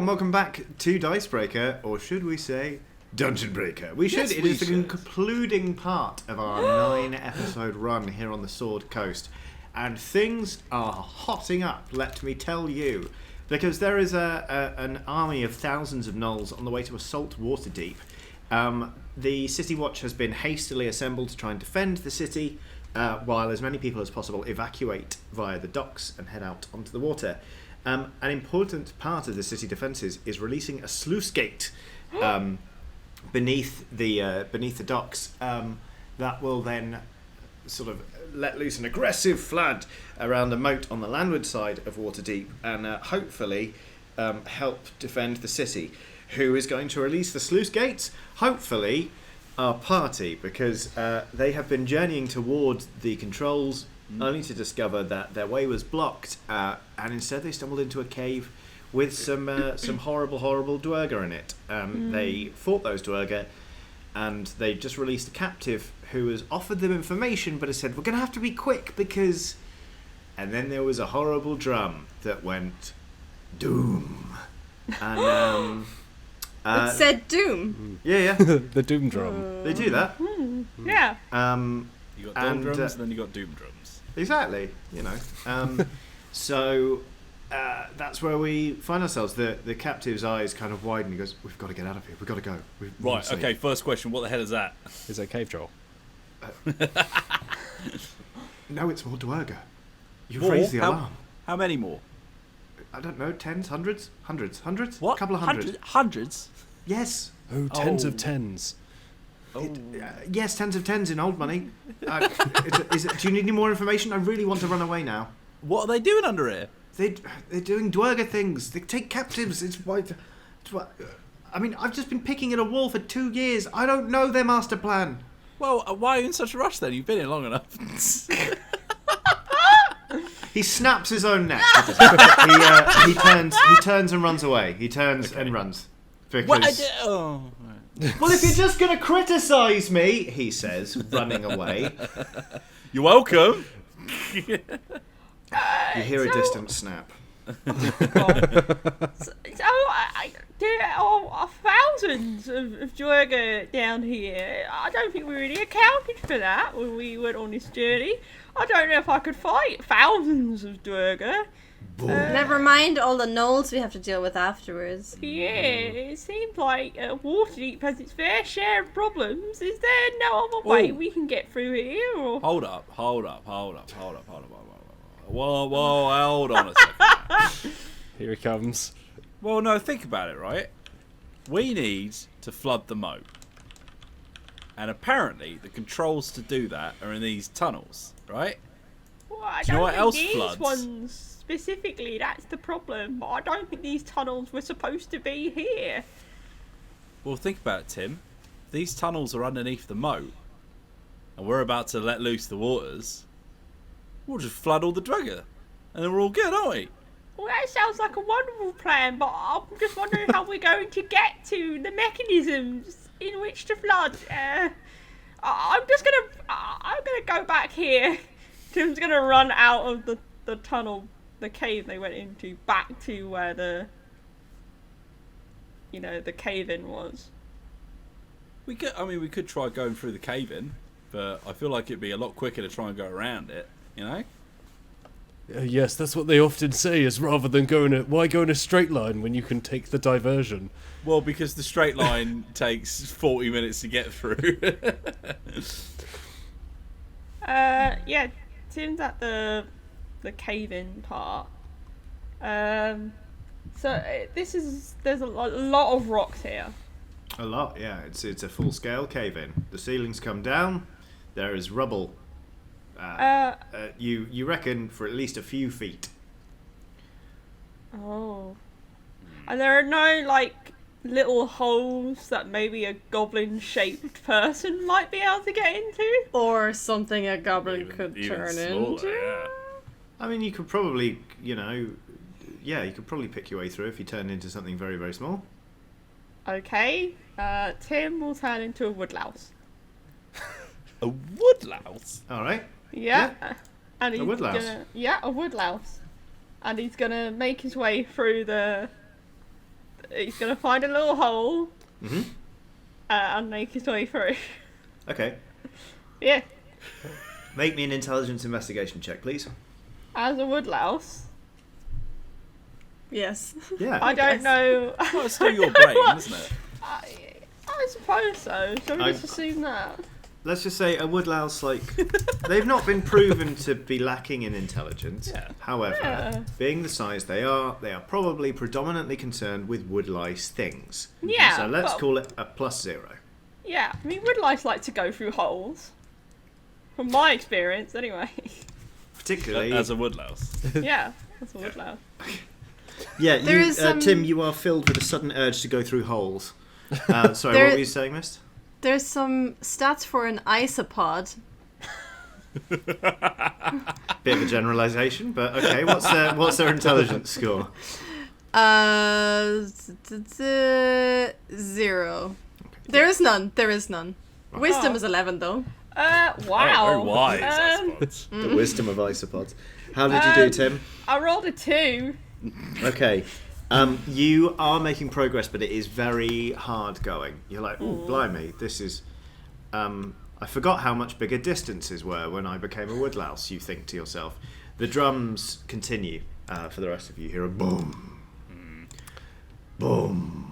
and welcome back to Dicebreaker, or should we say Dungeonbreaker? We should. Yes, It is the concluding part of our 9-episode run here on the Sword Coast, and things are hotting up, let me tell you, because there is an army of thousands of gnolls on the way to assault Waterdeep. The City Watch has been hastily assembled to try and defend the city, while as many people as possible evacuate via the docks and head out onto the water. An important part of the city defences is releasing a sluice gate beneath the docks that will then sort of let loose an aggressive flood around the moat on the landward side of Waterdeep and hopefully help defend the city. Who is going to release the sluice gates? Hopefully our party, because they have been journeying towards the controls only to discover that their way was blocked, and instead they stumbled into a cave with some horrible dwerger in it. They fought those dwerger, and they just released a captive who has offered them information, but has said, we're going to have to be quick because... And then there was a horrible drum that went, doom. And... it said doom. Yeah. The doom drum. They do that. Yeah. You got dome drums, and then you got doom drums. Exactly, So that's where we find ourselves. The captive's eyes kind of widen. He goes, "We've got to get out of here. We've got to go." Right. Okay. First question: what the hell is that? Is it a cave troll? No, it's more dwerger. You More? raised the alarm. How many more? I don't know. Tens, hundreds. What? A couple of hundred. Hundreds? Yes. Oh, tens of tens. Yes, tens of tens in old money. Do you need any more information? I really want to run away now. What are they doing under here? They're doing dwerger things. They take captives. I mean, I've just been picking at a wall for 2 years. I don't know their master plan. Well, why are you in such a rush then? You've been here long enough. He snaps his own neck. He turns and runs away. He turns and runs. Because... Well, if you're just going to criticise me, he says, running away. You're welcome. You hear a distant snap. There are thousands of dwerger down here. I don't think we really accounted for that when we went on this journey. I don't know if I could fight thousands of dwerger. Never mind all the gnolls we have to deal with afterwards. Yeah, it seems like Waterdeep has its fair share of problems. Is there no other way we can get through here? Or... Hold up. Whoa, hold on a second. Here he comes. Well, no, think about it, right? We need to flood the moat. And apparently the controls to do that are in these tunnels, right? Well, I do you know what else these floods? Ones specifically, that's the problem. But I don't think these tunnels were supposed to be here. Well, think about it, Tim. These tunnels are underneath the moat, and we're about to let loose the waters. We'll just flood all the dwerger, and then we're all good, aren't we? Well, that sounds like a wonderful plan, but I'm just wondering how we're going to get to the mechanisms in which to flood. I'm gonna go back here. Tim's gonna run out of the tunnel, the cave they went into, back to where the cave-in was. We could try going through the cave-in, but I feel like it'd be a lot quicker to try and go around it, Yes, that's what they often say, is rather than why go in a straight line when you can take the diversion? Well, because the straight line takes 40 minutes to get through. Yeah, Tim's at the cave-in part. So there's a lot of rocks here. A lot, yeah. It's a full-scale cave-in. The ceilings come down. There is rubble. You reckon for at least a few feet. Oh. And there are no, little holes that maybe a goblin-shaped person might be able to get into? Or something a goblin could turn smaller, into? Yeah. I mean, you could probably, you could probably pick your way through if you turned into something very, very small. Okay. Tim will turn into a woodlouse. A woodlouse? All right. Yeah. And he's a woodlouse. A woodlouse. And he's gonna make his way through the he's gonna find a little hole Mm-hmm. and make his way through. Okay. Yeah. Make me an intelligence investigation check, please. As a woodlouse, Yes. Yeah. I don't know. Well, it's still your brain, isn't it? I suppose so. Shall we just assume that? Let's just say a woodlouse, like, they've not been proven to be lacking in intelligence. Yeah. However, being the size they are probably predominantly concerned with woodlice things. Yeah. So let's well, call it a +0. Yeah, I mean, woodlice like to go through holes. From my experience, anyway. Particularly As a woodlouse. Yeah, that's a woodlouse. Yeah, There is some- Tim, you are filled with a sudden urge to go through holes. Sorry, There- what were you saying, Mist? There's some stats for an isopod. Bit of a generalisation, but okay. What's their intelligence score? 0. There is none. There is none. Wisdom is 11 though. Wow. Oh, very wise, I suppose. The wisdom of isopods. How did you do, Tim? I rolled a 2. Okay. You are making progress, but it is very hard going. You're like, oh, blimey, this is... I forgot how much bigger distances were when I became a woodlouse, you think to yourself. The drums continue. For the rest of you, hear a boom. Boom.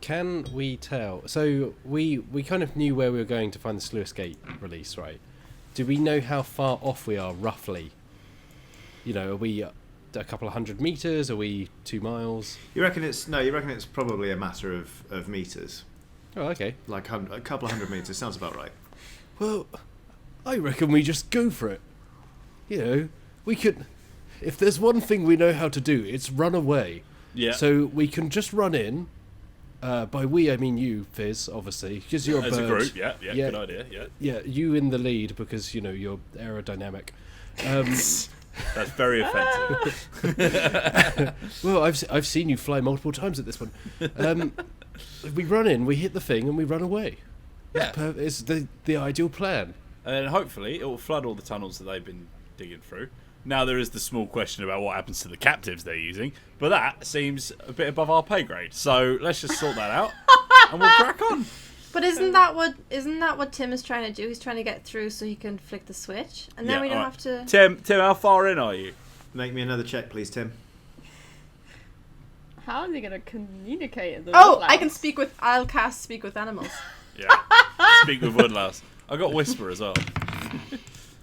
Can we tell? So we kind of knew where we were going to find the Sluice Gate release, right? Do we know how far off we are, roughly? You know, are we a couple of 100 meters? Are we 2 miles? You reckon it's probably a matter of meters. Oh, okay. Like a couple of 100 meters. Sounds about right. Well, I reckon we just go for it. You know, we could... If there's one thing we know how to do, it's run away. Yeah. So we can just run in. By we, I mean you, Fizz, obviously. Because you're a As a bird. group, yeah, good idea, yeah. Yeah, you in the lead because, you know, you're aerodynamic. That's very offensive. Well, I've seen you fly multiple times at this one. We run in, we hit the thing, and we run away. Yeah. It's the ideal plan. And then hopefully it will flood all the tunnels that they've been digging through. Now there is the small question about what happens to the captives they're using, but that seems a bit above our pay grade. So let's just sort that out, and we'll crack on. But isn't that what Tim is trying to do? He's trying to get through so he can flick the switch, and then we don't have to. Tim, how far in are you? Make me another check, please, Tim. How is he going to communicate at the Oh, woodlouse? I can speak with. I'll cast speak with animals. Yeah. Speak with woodlouse. I got whisper as well.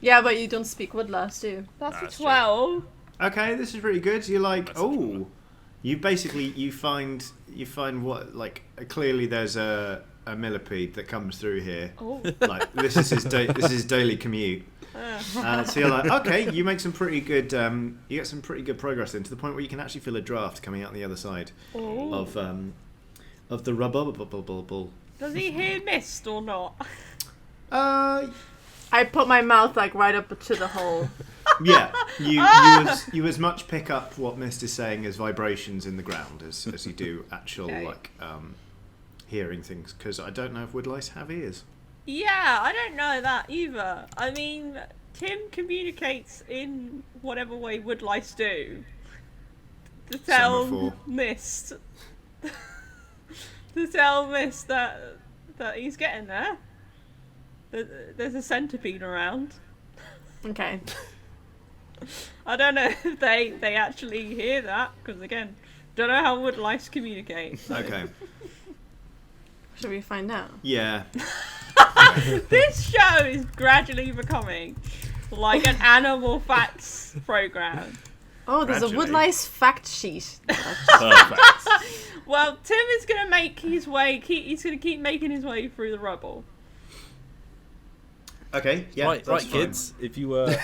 Yeah, but you don't speak woodlouse, do you? That's That's a 12. Okay, this is really good. You're like, That's oh, you find what, like, clearly there's a millipede that comes through here. Oh. Like this is his daily commute. So you're like, okay, you make some pretty good. You get some pretty good progress in to the point where you can actually feel a draft coming out the other side of the rubber bubble. Does he hear mist or not? I put my mouth like right up to the hole. Yeah, you as much pick up what Mist is saying as vibrations in the ground as you do actual hearing things, because I don't know if woodlice have ears. Yeah, I don't know that either. I mean, Tim communicates in whatever way woodlice do. To tell Semaphore. Mist. To tell Mist that he's getting there. There's a centipede around. Okay. I don't know if they actually hear that, because again, don't know how woodlice communicate. Okay. Should we find out? Yeah. This show is gradually becoming like an animal facts program. Oh, there's Gradually. a woodlice fact sheet. Perfect. Well, Tim is going to make his way. He's going to keep making his way through the rubble. Okay. Yeah. right, that's fine. kids. If you want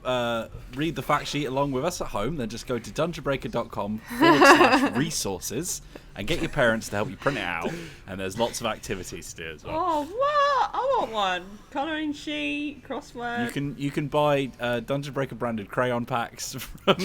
to read the fact sheet along with us at home, then just go to dungeonbreaker.com/resources and get your parents to help you print it out. And there's lots of activities to do as well. Oh, what? I want one. Colouring sheet, crossword. You can buy Dungeonbreaker branded crayon packs from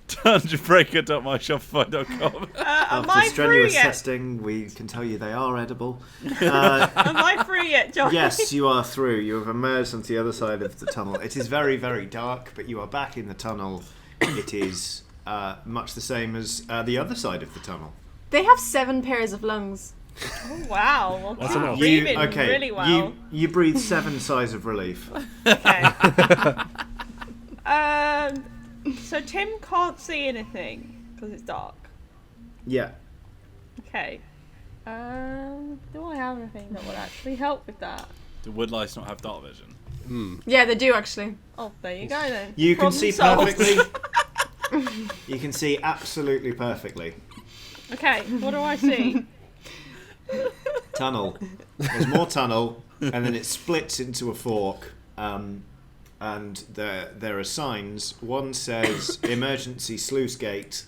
dungeonbreaker.myshopify.com. Am After I free strenuous yet? testing, we can tell you they are edible. Am I free yet, John? Yes, you are through. You have emerged onto the other side of the tunnel. It is very, very dark, but you are back in the tunnel. It is much the same as the other side of the tunnel. They have 7 pairs of lungs. Oh, wow. Well, That's keep enough. breathing really well. You breathe 7 sighs of relief. Okay. So Tim can't see anything because it's dark. Yeah. Okay. Do I have anything that would actually help with that? Do woodlice not have dark vision? Yeah, they do actually. Oh, there you go then. You can Problem see solved. perfectly. You can see absolutely perfectly. Okay, what do I see? Tunnel. There's more tunnel, and then it splits into a fork. And there are signs. One says emergency sluice gate,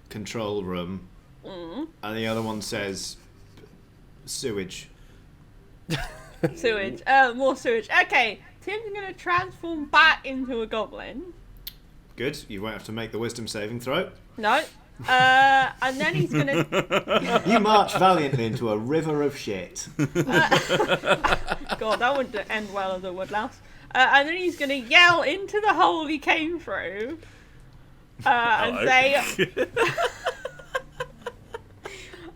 control room, and the other one says sewage. Sewage. More sewage. Okay, Tim's gonna transform back into a goblin. Good. You won't have to make the wisdom saving throw. No. And then he's gonna. You march valiantly into a river of shit. God, that wouldn't end well as a woodlouse. And then he's gonna yell into the hole he came through. And say.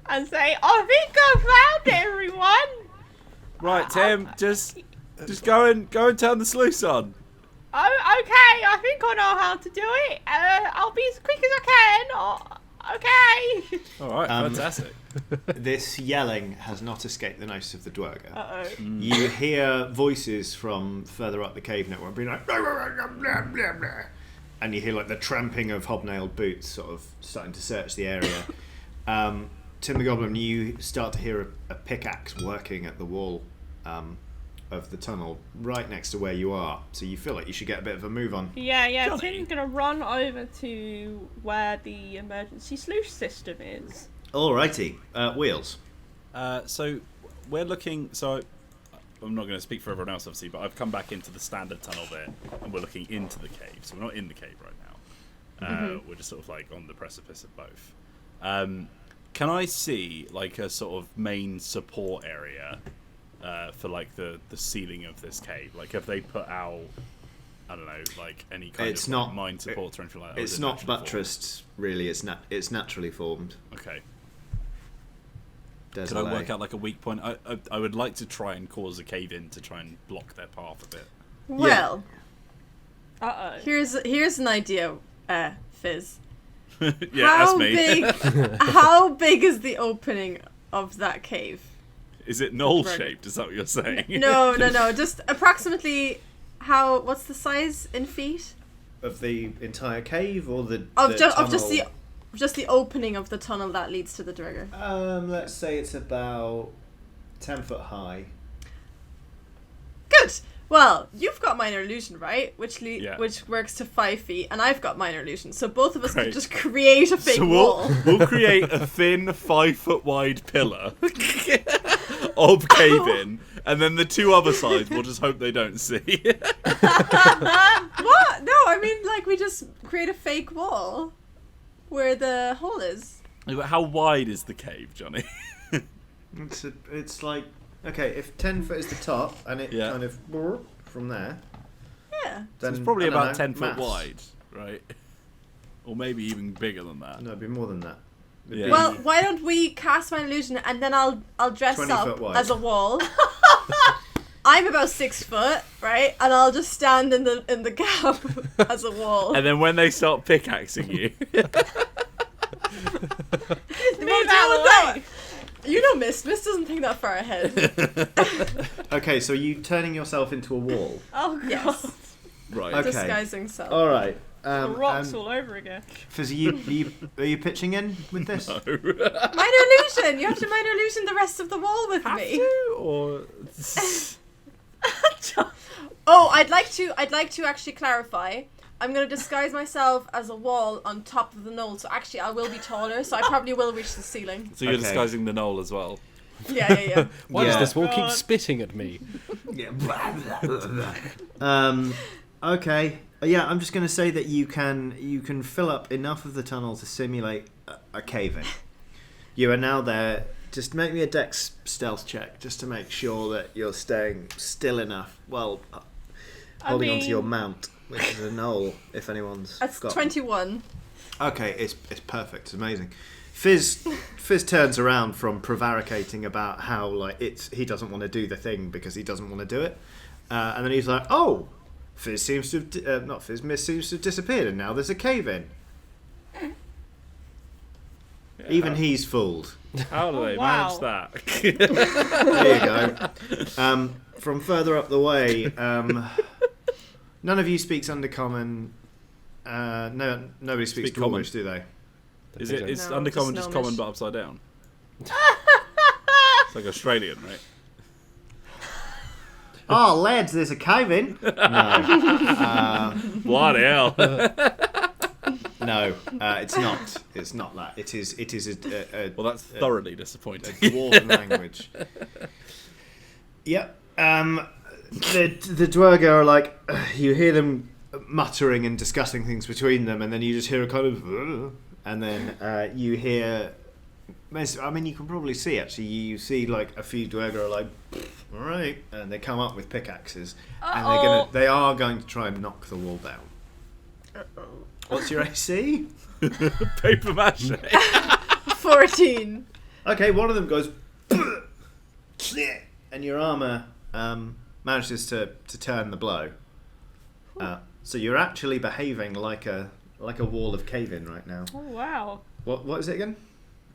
And say, I think I found everyone. Right, Tim, just go and turn the sluice on. Oh, okay. I think I know how to do it. I'll be as quick as I can. Oh, okay. All right, fantastic. This yelling has not escaped the notice of the Dwerger. Uh-oh. You hear voices from further up the cave network being like, blah, blah, blah, blah, blah, blah. And you hear like the tramping of hobnailed boots sort of starting to search the area. Tim the Goblin, you start to hear a pickaxe working at the wall of the tunnel right next to where you are. So you feel like you should get a bit of a move on. Yeah. Johnny. Tim's gonna run over to where the emergency sluice system is. Alrighty, Wheels. So we're looking. So I'm not going to speak for everyone else, obviously, but I've come back into the standard tunnel bit, and we're looking into the cave. So we're not in the cave right now. We're just sort of like on the precipice of both. Can I see like a sort of main support area for like the ceiling of this cave? Like, have they put out, I don't know, like any kind It's of not like, mine supports or anything like that? It's not buttressed, really. It's naturally formed. Okay. Désolé. Could I work out like a weak point? I would like to try and cause a cave in to try and block their path a bit. Well, Uh-oh. here's an idea, Fizz. Yeah, How that's me. big? How big is the opening of that cave? Is it knoll shaped? Is that what you're saying? No. Just approximately what's the size in feet? Of the entire cave or the Just the opening of the tunnel that leads to the Dwerger. Let's say it's about 10 foot high. Good. Well, you've got minor illusion, right? Which works to 5 feet, and I've got minor illusion. So both of us can just create a fake wall. We'll create a thin 5 foot wide pillar of cave in, and then the two other sides we'll just hope they don't see. What? No, I mean like we just create a fake wall where the hole is. How wide is the cave, Johnny? It's like, okay, if 10 foot is the top and it kind of from there. Yeah. Then It's probably about 10 foot maths. wide, right? Or maybe even bigger than that. No, it'd be more than that. Yeah. Well, why don't we cast my illusion and then I'll dress 20 up foot wide. as a wall. I'm about 6 foot, right? And I'll just stand in the gap as a wall. And then when they start pickaxing you, Move out of the way. You know, Miss doesn't think that far ahead. Okay, so you turning yourself into a wall. Oh, God. Yes. right? Okay. Disguising self. All right. The rocks all over again. Fizz, are you pitching in with this? Minor illusion. You have to minor illusion the rest of the wall with me. Or Oh, I'd like to actually clarify. I'm going to disguise myself as a wall on top of the knoll, so actually I will be taller, so I probably will reach the ceiling. so you're Okay. disguising the knoll as well. Yeah. Why does Yeah. this wall keep spitting at me? Okay. Yeah, I'm just going to say that you can fill up enough of the tunnel to simulate a cave in. You are now there. Just make me a dex stealth check, just to make sure that you're staying still enough. Well, holding onto your mount, which is a knoll, if anyone's That's forgotten. 21. Okay, it's perfect. It's amazing. Fizz turns around from prevaricating about how like he doesn't want to do the thing because he doesn't want to do it, and then he's like, "Oh, Fizz seems to have not Fizz. Mist seems to have disappeared, and now there's a cave in." Yeah. Even he's fooled. How do they wow. manage that? There you go. From further up the way, none of you speaks Undercommon. No, nobody speaks Speak Common. Dwarvish, do they? Is it? It's No, Undercommon, just just Gnomish. common but upside down. It's like Australian, right? Oh, lads, there's a cave in. No. Bloody hell! No, it's not. It's not that. It is a Well, that's thoroughly disappointing. dwarven language. Yep. The Dwerga are like, you hear them muttering and discussing things between them, and then you just hear a kind of, and then you hear. I mean, you can probably see actually. You see like a few Dwerga are like, all right, and they come up with pickaxes, and they are going to try and knock the wall down. What's your AC? Paper mache. 14. Okay, one of them goes, and your armor manages to turn the blow. So you're actually behaving like a wall of cave-in right now. Oh, wow. What is it again?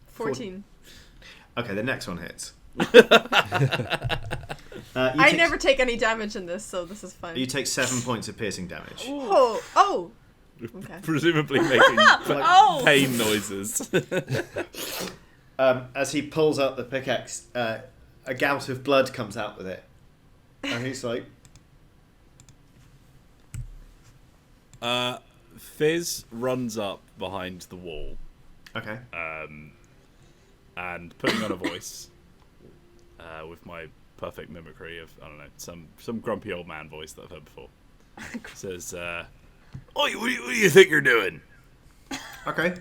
14. Okay, the next one hits. I never take any damage in this, so this is fine. You take 7 points of piercing damage. Oh! Okay. Presumably making Oh! pain noises. As he pulls out the pickaxe, a gout of blood comes out with it, and he's like, Fizz runs up behind the wall, okay. and putting on a voice, with my perfect mimicry of, I don't know, some grumpy old man voice that I've heard before, says, "Oi, what do you think you're doing?" Okay.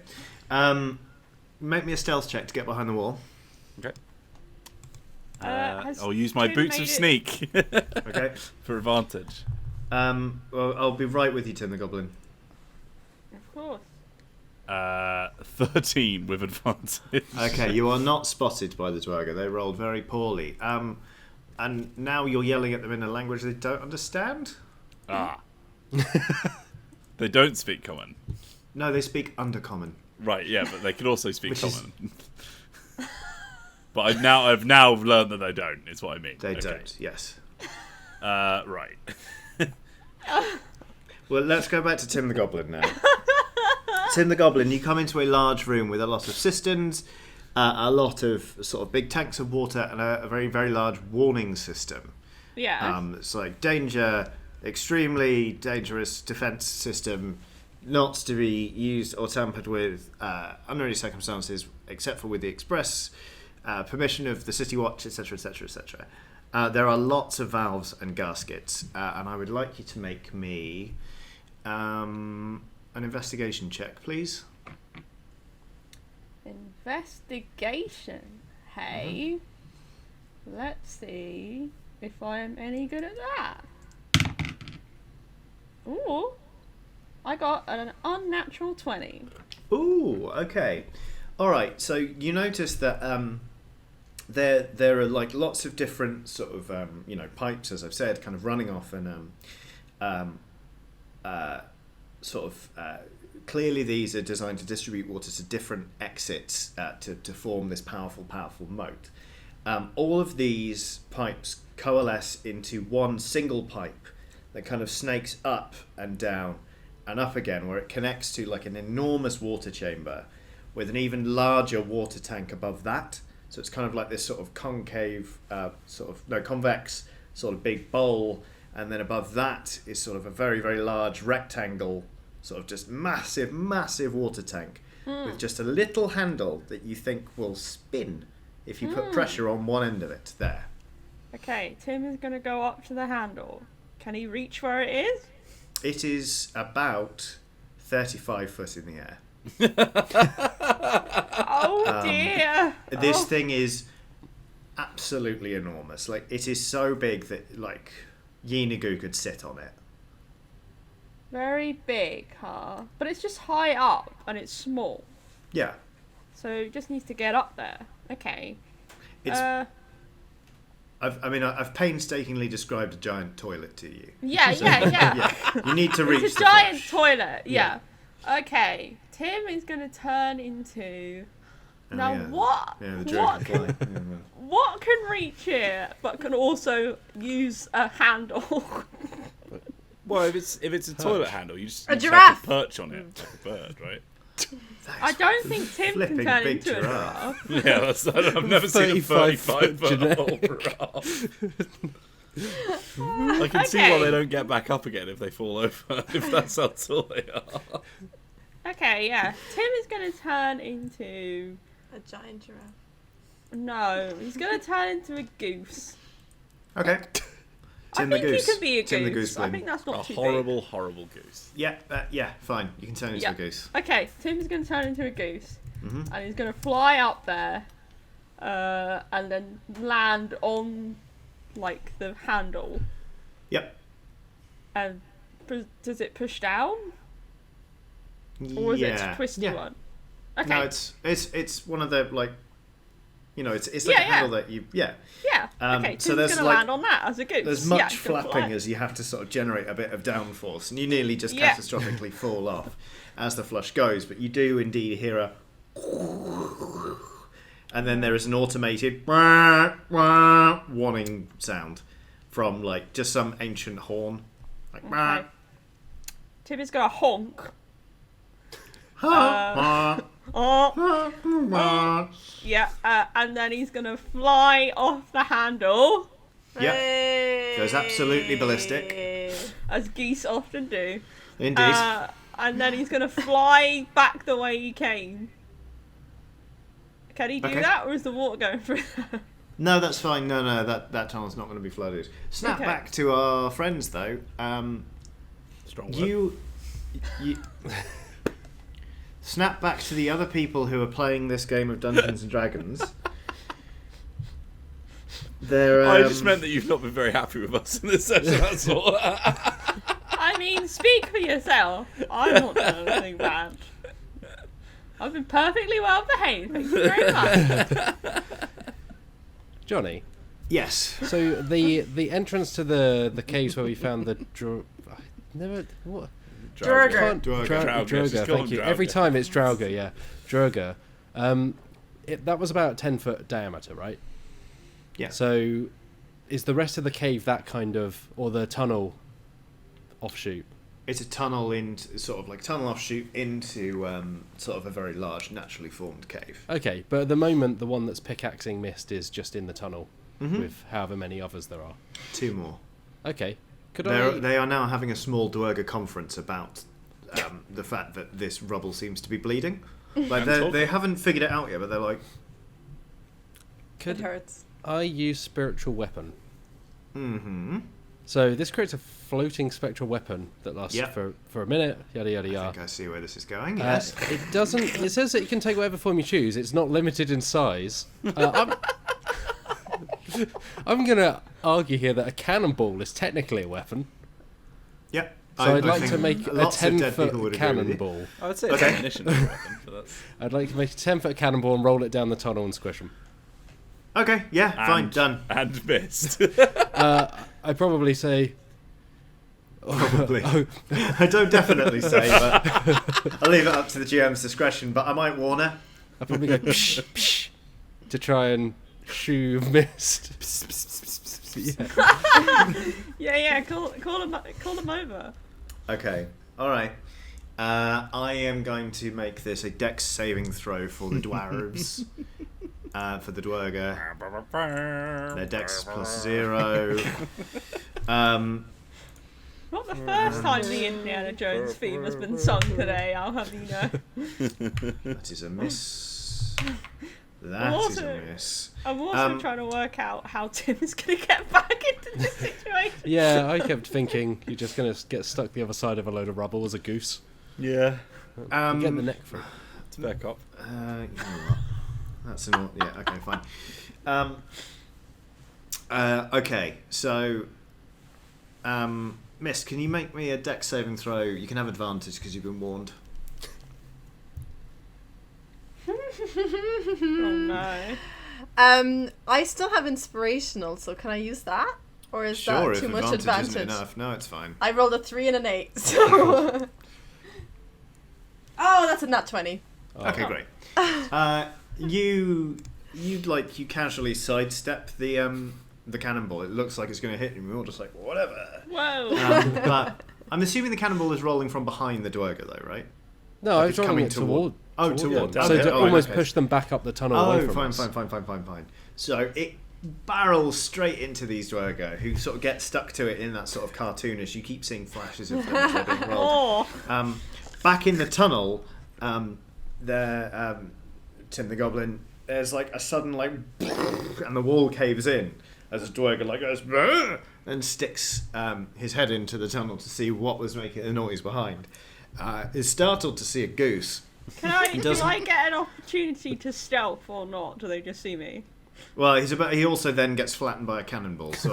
Make me a stealth check to get behind the wall. Okay. Has I'll use my Tim boots made of it- sneak Okay. for advantage. Well, I'll be right with you, Tim the Goblin. Of course. 13 with advantage. Okay, you are not spotted by the Dwerga. They rolled very poorly. And now you're yelling at them in a language they don't understand? Ah. They don't speak common. No, they speak Undercommon. Right, yeah, but they can also speak Which is- common. But I've now learned that they don't, is what I mean. They Okay. don't, yes. Right. Well, let's go back to Tim the Goblin now. Tim the Goblin, you come into a large room with a lot of cisterns, a lot of sort of big tanks of water, and a very, very large warning system. Yeah. It's like danger, extremely dangerous defense system, not to be used or tampered with under any circumstances, except for with the express permission of the City Watch, etc., etc., etc. There are lots of valves and gaskets, and I would like you to make me an investigation check, please. Investigation. Hey. Let's see if I am any good at that. Ooh. I got an unnatural 20. Ooh, okay. All right. So you notice that there are like lots of different sort of pipes, as I've said, kind of running off, and clearly these are designed to distribute water to different exits to form this powerful moat. All of these pipes coalesce into one single pipe that kind of snakes up and down and up again, where it connects to like an enormous water chamber with an even larger water tank above that. So it's kind of like this sort of concave, convex sort of big bowl, and then above that is sort of a very, very large rectangle, sort of just massive, massive water tank with just a little handle that you think will spin if you put pressure on one end of it there. Okay, Tim is going to go up to the handle. Can he reach where it is? It is about 35 foot in the air. Oh dear. This Oh. thing is absolutely enormous. Like, it is so big that like Yeenagoo could sit on it. Very big, huh? But it's just high up and it's small. Yeah. So it just needs to get up there. Okay. It's. I've painstakingly described a giant toilet to you. Yeah. Yeah. You need to reach. It's a giant toilet. Yeah. Okay. Tim is going to turn into. Now what? Yeah, the dragonfly. What can reach here but can also use a handle? Well, if it's a toilet handle, you just A you giraffe. Have to perch on it like a bird, right? I don't think Tim can flipping turn big into a giraffe. giraffe. I've never seen a 35 35-foot old giraffe. I can see why they don't get back up again if they fall over, if that's how tall they are. Okay, yeah. Tim is going to turn into... A giant giraffe. No, he's going to turn into a goose. Okay. Tim the I think goose. he can be a Tim the goose. I gooseling. think that's not A too horrible, horrible goose. Yeah, fine. You can turn into a goose. big. Okay, Tim's going to turn into a goose. Mhm. And he's going to fly up there and then land on, like, the handle. Yep. And does it push down? Or is it a twisty one? Okay. No, it's one of the, like, you know, it's like a handle that you Yeah. Okay. Tim's so there's going to land on that as a goose. There's much he's gonna flapping fly. as you have to sort of generate a bit of downforce, and you nearly just Yeah. catastrophically fall off as the flush goes. But you do indeed hear a, and then there is an automated warning sound from like just some ancient horn, like. Okay. Tim is going to honk. Yeah, and then he's gonna fly off the handle, Yep. Goes absolutely ballistic. as geese often do. Indeed. And then he's gonna fly back the way he came. Can he do Okay. that, or is the water going through? No, that's fine. No, that tunnel's not going to be flooded. Snap Okay. back to our friends though. Strong word. You snap back to the other people who are playing this game of Dungeons and Dragons. I just meant that you've not been very happy with us in this session, that's all. I mean, speak for yourself. I'm not doing anything bad. I've been perfectly well behaved. Thank you very much. Johnny. Yes. So the entrance to the caves where we found the what? Draugr. Draugr. Just Draugr, call thank him you. Draugr. Every time it's Draugr, yeah. Draugr. That was about 10-foot diameter, right? Yeah. So is the rest of the cave that kind of, or the tunnel offshoot? It's a tunnel into sort of like tunnel offshoot into sort of a very large naturally formed cave. Okay, but at the moment the one that's pickaxing Mist is just in the tunnel Mhm. with however many others there are. 2 more. Okay. Could They are now having a small Dwerger conference about the fact that this rubble seems to be bleeding. Like they haven't figured it out yet, but they're like, It Could hurts. I use spiritual weapon? mm-hmm. So this creates a floating spectral weapon that lasts Yep. for a minute, yada yada I yada. think I see where this is going. Yes. It doesn't. It says that you can take whatever form you choose. It's not limited in size. I'm gonna argue here that a cannonball is technically a weapon. Yep. So I I'd like think to make a lots of dead people 10-foot would agree with you. cannonball. I would say it's Okay. ammunition weapon, but that's... I'd like to make a 10-foot cannonball and roll it down the tunnel and squish them. Okay, yeah, fine, done. And missed. I'd probably say. Probably. I don't definitely say, but I'll leave it up to the GM's discretion. But I might warn her. I'd probably go psh, psh, to try and shoo Mist. Yeah. Yeah. Call him over. Okay, all right. I am going to make this a Dex saving throw for the dwarves. For the Dwerger, their Dex plus 0. Not the first time the Indiana Jones theme has been sung today, I'll have you know. That is a miss. That is a miss. I'm also trying to work out how Tim is going to get back into this situation. Yeah, I kept thinking you're just going to get stuck the other side of a load of rubble as a goose. Yeah. You get the neck for it. It's fair cop. You know what? That's an yeah. Okay, fine. Okay, so Mist, can you make me a dex saving throw? You can have advantage because you've been warned. Oh no. I still have inspirational, so can I use that? Or is Sure, that if too much advantage advantage? isn't enough. No, it's fine. I rolled a 3 and an 8, so... Oh, that's a nat 20. Okay, great. You casually sidestep the cannonball. It looks like it's going to hit you. We're all just like, whatever. Whoa. But I'm assuming the cannonball is rolling from behind the Dwerger, though, right? No, I was it's rolling coming it toward- toward. So Okay. to Oh, almost okay. push them back up the tunnel away Oh, from fine, us. fine. So it barrels straight into these Dwerger, who sort of get stuck to it in that sort of cartoonish. You keep seeing flashes of them as they're being rolled. Oh. Back in the tunnel, Tim the Goblin, there's like a sudden and the wall caves in as a Dwerger goes "Brr!" and sticks his head into the tunnel to see what was making the noise behind. Is startled to see a goose. Do I get an opportunity to stealth or not? Do they just see me? Well, he also then gets flattened by a cannonball. So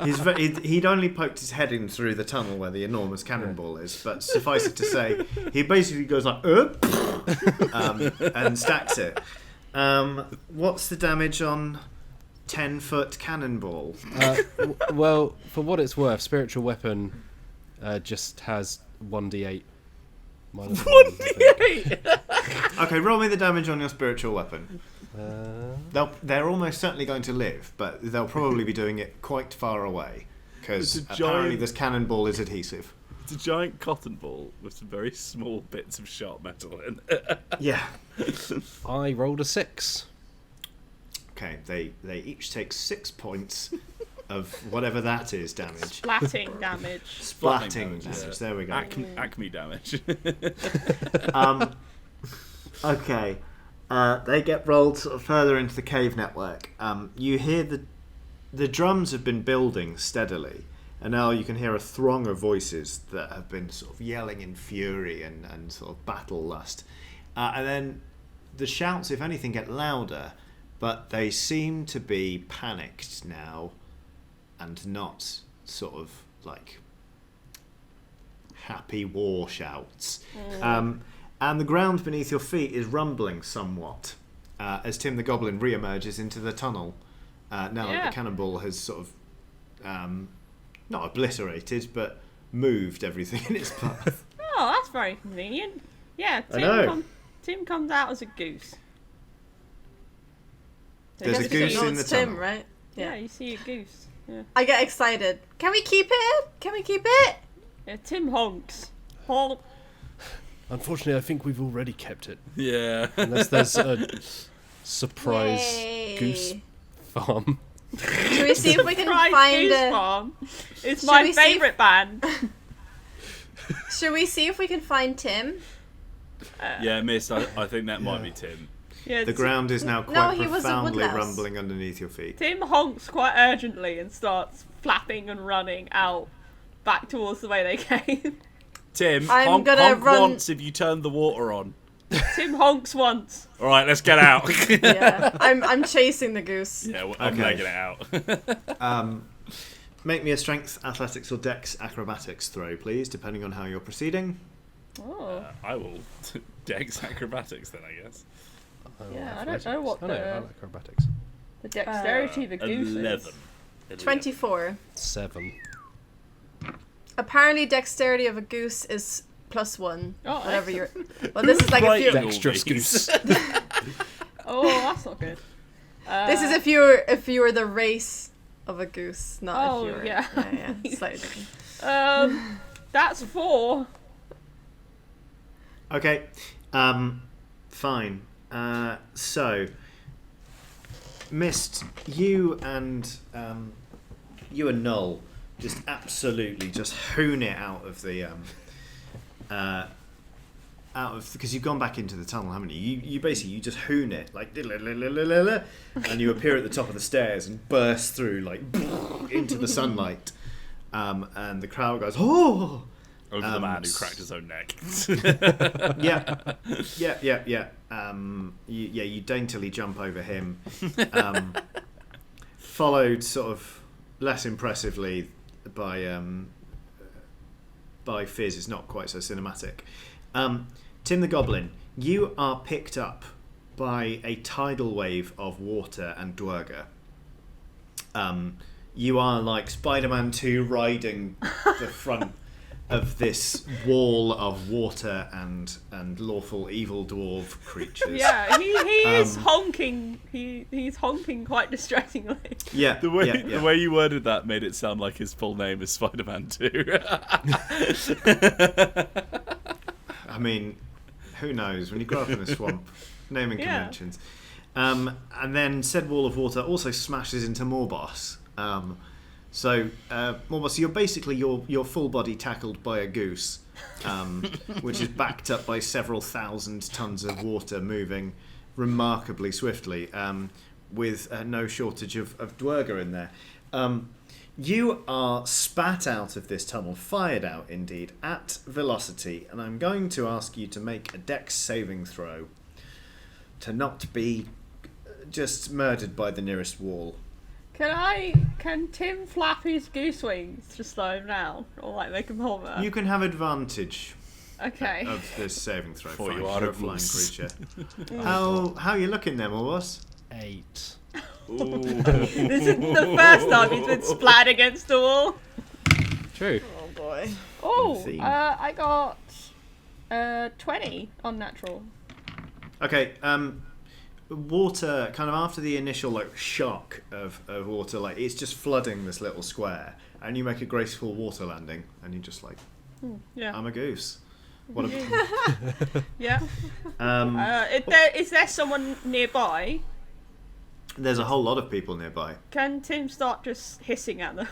he'd only poked his head in through the tunnel where the enormous cannonball is. But suffice it to say, he basically goes like, and stacks it. What's the damage on 10-foot cannonball? Well, for what it's worth, spiritual weapon just has 1d8. Minus 1d8. Okay, roll me the damage on your spiritual weapon. They're almost certainly going to live, but they'll probably be doing it quite far away because apparently this cannonball is adhesive. It's a giant cotton ball with some very small bits of sharp metal in it. Yeah. I rolled a 6. Okay, they each take 6 points of whatever that is damage. Splatting damage. Splatting damage. Yeah. There we go. Acme damage. Okay. They get rolled sort of further into the cave network. You hear the drums have been building steadily, and now you can hear a throng of voices that have been sort of yelling in fury and sort of battle lust. And then the shouts, if anything, get louder, but they seem to be panicked now and not sort of like happy war shouts. And the ground beneath your feet is rumbling somewhat as Tim the Goblin re-emerges into the tunnel. Now that the cannonball has sort of not obliterated, but moved everything in its path. Oh, that's very convenient. Yeah, I know. Tim comes out as a goose. There's a goose in the Tim, tunnel. right? Yeah, you see a goose. Yeah. I get excited. Can we keep it? Can we keep it? Yeah, Tim honks. Honk. Unfortunately, I think we've already kept it. Yeah. Unless there's a surprise Yay. goose farm. Should we see if we can Surprise find Goose a... Farm. It's Should my we see favourite band. Should we see if we can find Tim? Yeah, Miss, I think that might be Tim. Yeah, The ground is now No, quite he was a profoundly woodlouse. rumbling underneath your feet. Tim honks quite urgently and starts flapping and running out back towards the way they came. Tim, I'm honk gonna run- once if you turn the water on. Tim honks once. All right, let's get out. Yeah, I'm chasing the goose. Yeah, well, I'm Okay. making it out. Make me a strength, athletics, or dex acrobatics throw, please, depending on how you're proceeding. Oh, I will dex acrobatics then, I guess. yeah, I don't know what I the like acrobatics. dexterity of a goose 11. is. 24. 7. Apparently, dexterity of a goose is +1. Oh, Whatever you're. Well, this is like Right. if you're. Dexterous goose. Oh, that's not good. This is if you were the race of a goose, not Oh, if you were. yeah. Yeah, slightly different. That's 4. Okay, fine. So, Mist, you and Null just absolutely just hoon it out of the because you've gone back into the tunnel, haven't you? You basically just hoon it like and you appear at the top of the stairs and burst through like into the sunlight, and the crowd goes oh. Over the man who cracked his own neck. Yeah. You daintily jump over him. Followed sort of less impressively Fizz is not quite so cinematic. Tim the Goblin, you are picked up by a tidal wave of water and Dwerger. You are like Spider-Man 2 riding the front of this wall of water and lawful evil dwarf creatures. Yeah, he is honking. He's honking quite distressingly. Yeah. The way you worded that made it sound like his full name is Spider-Man 2. I mean, who knows? When you grow up in a swamp, naming conventions. And then said wall of water also smashes into Morboss. So Morboss, you're basically your full body tackled by a goose, which is backed up by several thousand tons of water moving remarkably swiftly, with no shortage of Dwerger in there. You are spat out of this tunnel, fired out indeed, at velocity, and I'm going to ask you to make a dex saving throw to not be just murdered by the nearest wall. Can Tim flap his goose wings to slow him down, or like make him hover? You can have advantage Okay. of this saving throw. For Fine, you are you're a a flying goose. creature. How you looking there, Morboss? 8. This is the first time he's been splat against the wall. True. Oh boy. Oh, theme. I got 20 on natural. Okay, water, kind of after the initial like shock of water, like it's just flooding this little square, and you make a graceful water landing, and you're just like, Yeah. I'm a goose. What a... Yeah. Is there someone nearby? There's a whole lot of people nearby. Can Tim start just hissing at them?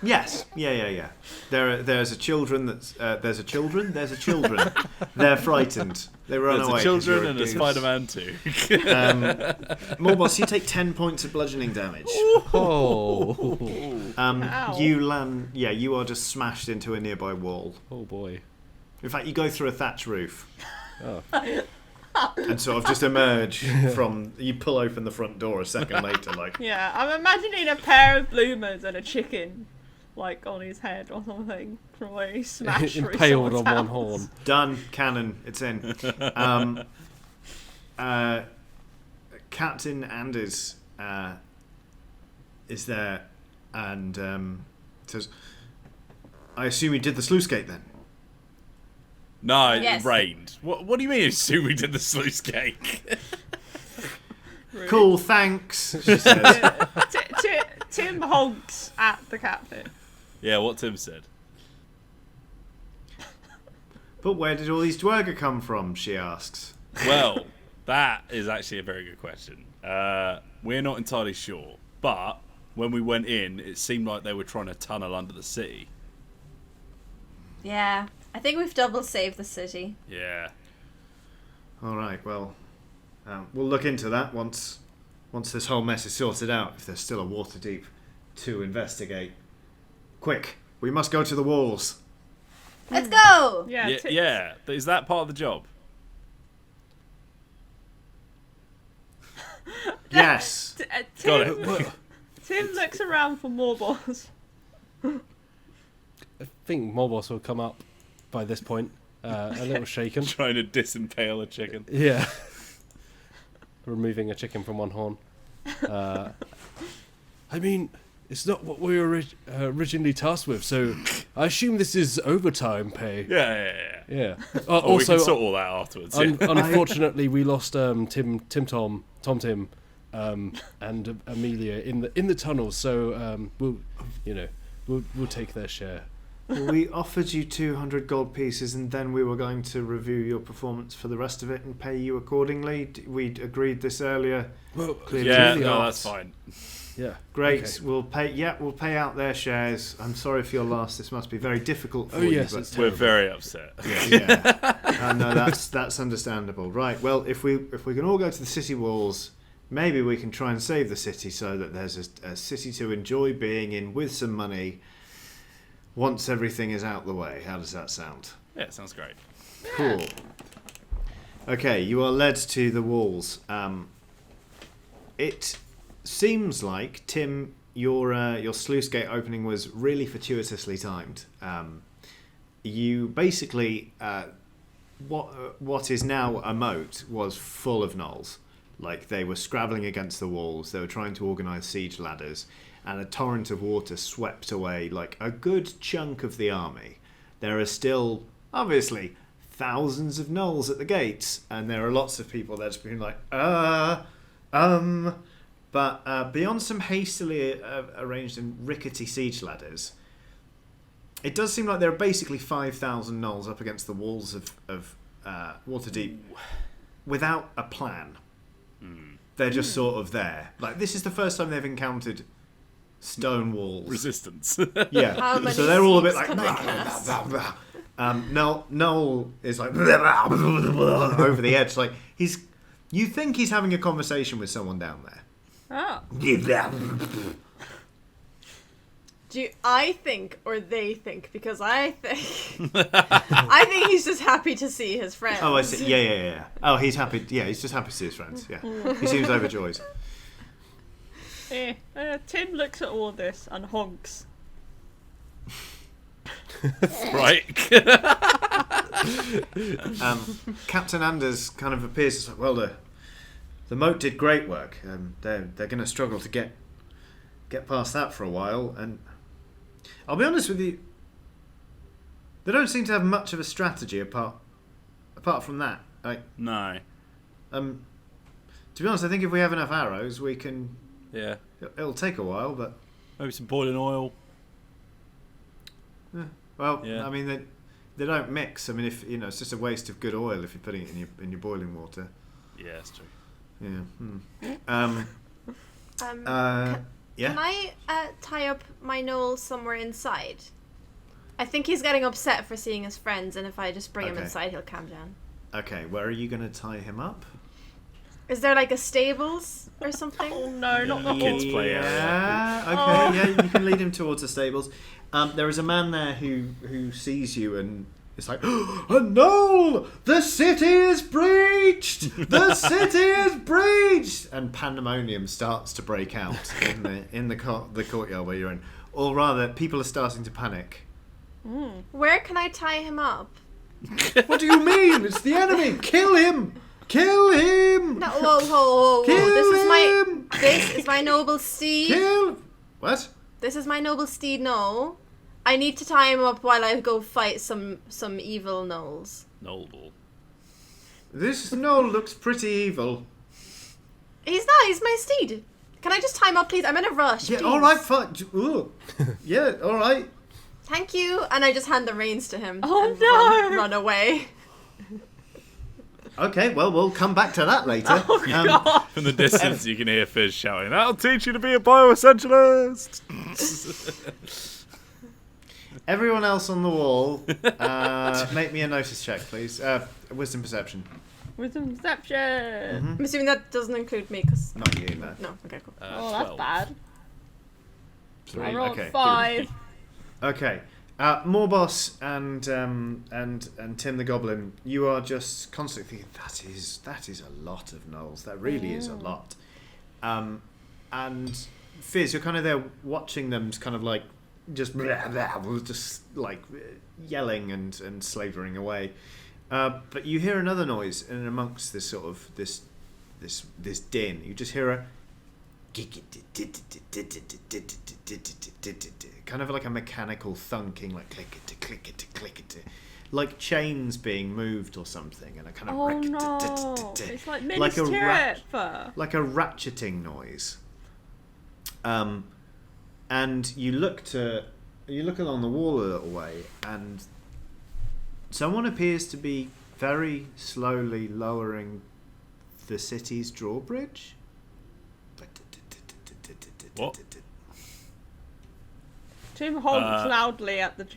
Yes, yeah. There's a children that's there's a children. They're frightened. They run There's away. a 'cause children you're a and a goose. Spider-Man 2. Morboss, you take 10 points of bludgeoning damage. Oh. Ow. You land. Yeah, you are just smashed into a nearby wall. Oh boy. In fact, you go through a thatch roof. Oh. And sort of just emerge from. You pull open the front door a second later, like. Yeah, I'm imagining a pair of bloomers and a chicken, like on his head or something, from where he smashed through Impaled on someone's one house. horn. Done. Cannon. It's in. Captain Anders is there and says, I assume you did the sluice gate then? No, Yes. it rained. What do you mean, assume we did the sluice gate? Rude. Cool, thanks, she says. Tim honks at the captain. Yeah, what Tim said. But where did all these Dwerger come from, she asks. Well, that is actually a very good question. We're not entirely sure, but when we went in, it seemed like they were trying to tunnel under the city. Yeah. I think we've double saved the city. Yeah. Alright, well, we'll look into that once this whole mess is sorted out, if there's still a Waterdeep to investigate. Quick, we must go to the walls. Let's go! Yeah. Yeah. Is that part of the job? Yes. Got it. Tim looks around for more balls. I think Morboss will come up by this point, a little shaken. Trying to disimpale a chicken. Yeah. Removing a chicken from one horn. I mean, it's not what we were originally tasked with, so I assume this is overtime pay. Yeah. Yeah. Oh, we also, can sort all that afterwards. Yeah. unfortunately, we lost Tim Tom, and Amelia in the tunnels. So we'll take their share. We offered you 200 gold pieces, and then we were going to review your performance for the rest of it and pay you accordingly. We'd agreed this earlier. Well, Clearly Yeah, not. no, that's fine. yeah. Great. Okay. We'll pay out their shares. I'm sorry for your loss. This must be very difficult for Oh, you. yes, but it's We're terrible. very upset. yeah. No, that's understandable. Right. Well, if we can all go to the city walls, maybe we can try and save the city so that there's a city to enjoy being in with some money. Once everything is out the way. How does that sound? Yeah, sounds great. Cool. Okay, you are led to the walls. It seems like Tim your sluice gate opening was really fortuitously timed. You basically what is now a moat was full of gnolls. Like, they were scrabbling against the walls. They were trying to organise siege ladders, and a torrent of water swept away like a good chunk of the army. There are still, obviously, thousands of gnolls at the gates, and there are lots of people there just being like, But beyond some hastily arranged and rickety siege ladders, it does seem like there are basically 5,000 gnolls up against the walls of Waterdeep without a plan. They're just sort of there. Like, this is the first time they've encountered stone walls. Resistance. Yeah. How many So they're all a bit seats like... can I cast? Noel is like... over the edge. Like, you think he's having a conversation with someone down there. Oh. Do I think or they think? Because I think I think he's just happy to see his friends. Oh, I see. Yeah. Oh, he's happy. Yeah, he's just happy to see his friends. Yeah. He seems overjoyed. Tim looks at all this and honks. Right. Captain Anders kind of appears as like, well, the moat did great work. They're going to struggle to get past that for a while, and I'll be honest with you, they don't seem to have much of a strategy apart from that. Like, No. to be honest, I think if we have enough arrows, we can. Yeah. It'll take a while, but Maybe some boiling oil. well, Yeah. I mean they don't mix. I mean, if it's just a waste of good oil if you're putting it in your boiling water. Yeah, that's true. Yeah. Yeah. Can I tie up my Noel somewhere inside? I think he's getting upset for seeing his friends, and if I just bring him Okay. inside, he'll calm down. Okay, where are you going to tie him up? Is there like a stables or something? Oh no, not the Kids horse. play area. Yeah, okay, Oh. yeah, you can lead him towards the stables. There is a man there who sees you and it's like, oh, no! The city is breached! The city is breached! And pandemonium starts to break out in the courtyard where you're in. Or rather, people are starting to panic. Where can I tie him up? What do you mean? It's the enemy! Kill him! Kill him! No, whoa. Kill him! This is my noble steed. Kill! What? This is my noble steed, no. I need to tie him up while I go fight some evil gnolls. Noble. This gnoll looks pretty evil. He's not, he's my steed. Can I just tie him up, please? I'm in a rush, Yeah, please. alright, fuck. Yeah, alright. Thank you. And I just hand the reins to him. Oh, and no. Run away. Okay, well, we'll come back to that later. Oh god. From the distance, you can hear Fizz shouting, "I'll teach you to be a bioessentialist!" Everyone else on the wall, make me a notice check, please. Wisdom perception. Wisdom perception. I'm assuming that doesn't include me, because... Not you, no. No, okay, cool. Oh, that's 12. bad. 3. I rolled Okay. 5. Okay. Morboss and Tim the Goblin, you are just constantly thinking, that is a lot of gnolls. That really is a lot. And Fizz, you're kind of there watching them, kind of like just like yelling and slavering away. But you hear another noise, and amongst this sort of this din, you just hear a kind of like a mechanical thunking, like click-it, like chains being moved or something, and a kind of Oh no. It's like Minas a Tirith. like a ratcheting noise. And you look along the wall a little way, and someone appears to be very slowly lowering the city's drawbridge. What? Tim honks loudly at the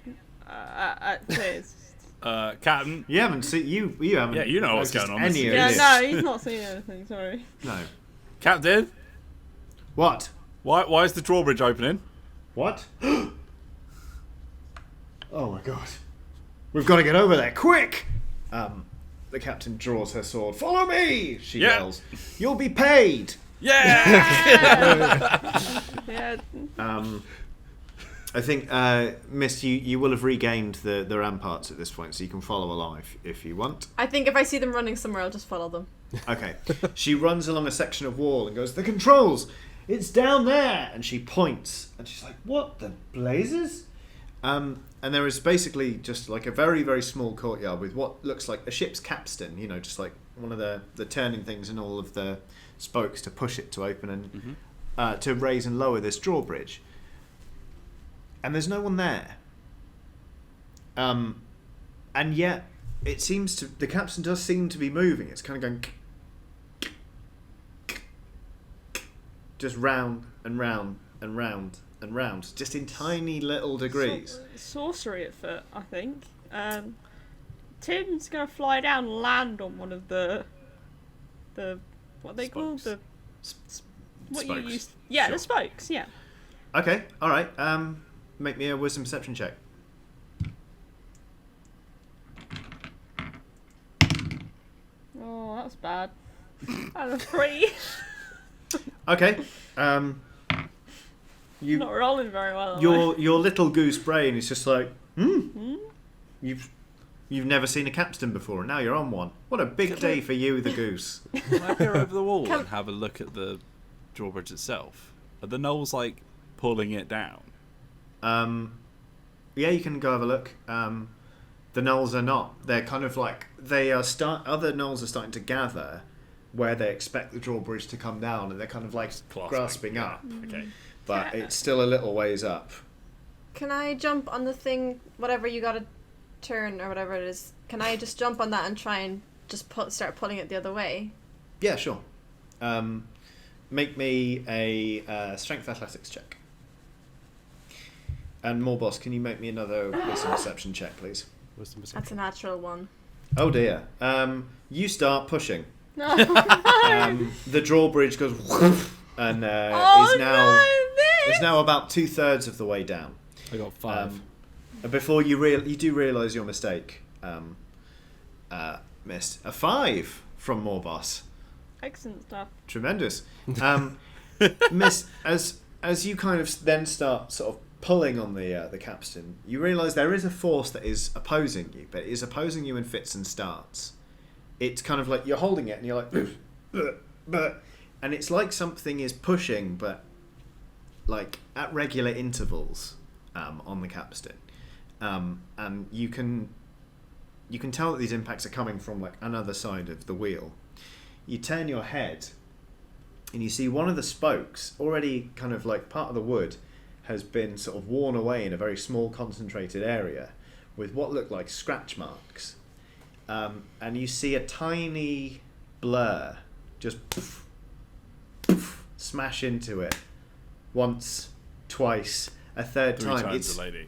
at Fizz. Captain. You haven't seen you haven't. Yeah, you know what's noticed going on. Any of Yeah, this. no, he's not seen anything. Sorry. No. Captain. What? Why is the drawbridge opening? What? Oh my god. We've got to get over there, quick! The captain draws her sword. Follow me! She Yeah. yells. You'll be paid! Yeah! Yeah. I think, Miss, you will have regained the ramparts at this point, so you can follow along if you want. I think if I see them running somewhere, I'll just follow them. Okay. She runs along a section of wall and goes, "The controls! It's down there!" And she points, and she's like, "What the blazes?" And there is basically just like a very, very small courtyard with what looks like a ship's capstan, just like one of the turning things and all of the spokes to push it to open and to raise and lower this drawbridge. And there's no one there. And yet, the capstan does seem to be moving. It's kind of going just round and round and round and round, just in tiny little degrees. Sorcery at foot, I think. Tim's gonna fly down and land on one of the what are they called? The what Spokes. you used? Yeah, Sure. the spokes. Yeah. Okay, all right. Make me a wisdom perception check. Oh, that's bad. And a 3. Okay. Not rolling very well. am I? Your little goose brain is just like, You've never seen a capstan before, and now you're on one. What a big day for you, the goose. Can I peer over the wall and have a look at the drawbridge itself? Are the gnolls like pulling it down? Yeah, you can go have a look. The gnolls are not. They're kind of like other gnolls are starting to gather where they expect the drawbridge to come down, and they're kind of like grasping up. Okay. But it's still a little ways up. Can I jump on the thing, whatever you gotta turn or whatever it is? Can I just jump on that and try and just start pulling it the other way? Yeah, sure. Make me a strength athletics check. And Morboss, can you make me another wisdom perception check, please? Wisdom That's perception. a natural one. Oh dear. You start pushing. No. The drawbridge goes and is now about 2/3 of the way down. I got 5. Before you do realise your mistake, missed a 5 from Morboss. Excellent stuff. Tremendous. Miss, as you kind of then start sort of pulling on the capstan, you realise there is a force that is opposing you, but it is opposing you in fits and starts. It's kind of like you're holding it and you're like, and it's like something is pushing, but like at regular intervals on the capstan, and you can tell that these impacts are coming from like another side of the wheel. You turn your head and you see one of the spokes, already kind of like part of the wood, has been sort of worn away in a very small concentrated area with what look like scratch marks. And you see a tiny blur just smash into it once, twice, a third 3 time. times a lady.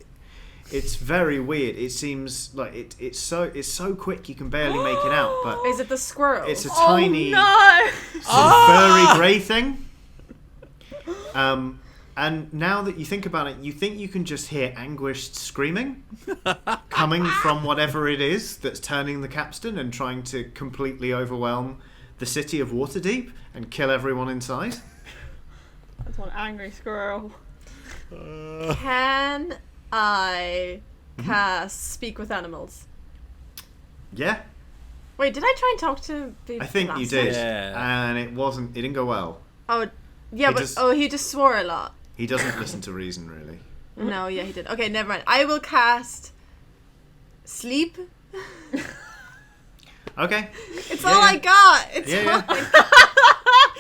It's very weird. It seems like it's so quick you can barely make it out, but Is it the squirrel? it's a tiny Oh sort of furry grey thing. And now that you think about it, you think you can just hear anguished screaming coming from whatever it is that's turning the capstan and trying to completely overwhelm the city of Waterdeep and kill everyone inside. That's one angry squirrel. Can I cast Speak with Animals? Yeah, Wait, did I try and talk to the I think you last did, time? Yeah. and it didn't go well. Oh, yeah, he just swore a lot. He doesn't listen to reason, really. No, yeah, he did. Okay, never mind. I will cast Sleep. Okay. It's Yeah, all yeah. I got. It's Yeah, all yeah. I got.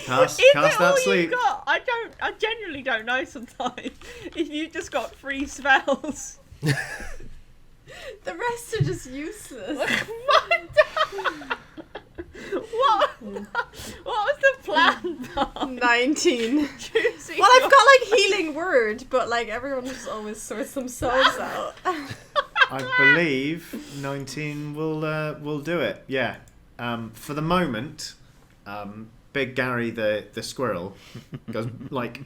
Cast Is it that all sleep. you got? I genuinely don't know sometimes if you've just got 3 spells. The rest are just useless. What was the plan, Bob? 19. Choosing Well, I've got like healing word, but like everyone just always sorts themselves out. I believe 19 will do it. Yeah. For the moment, Big Gary the squirrel goes like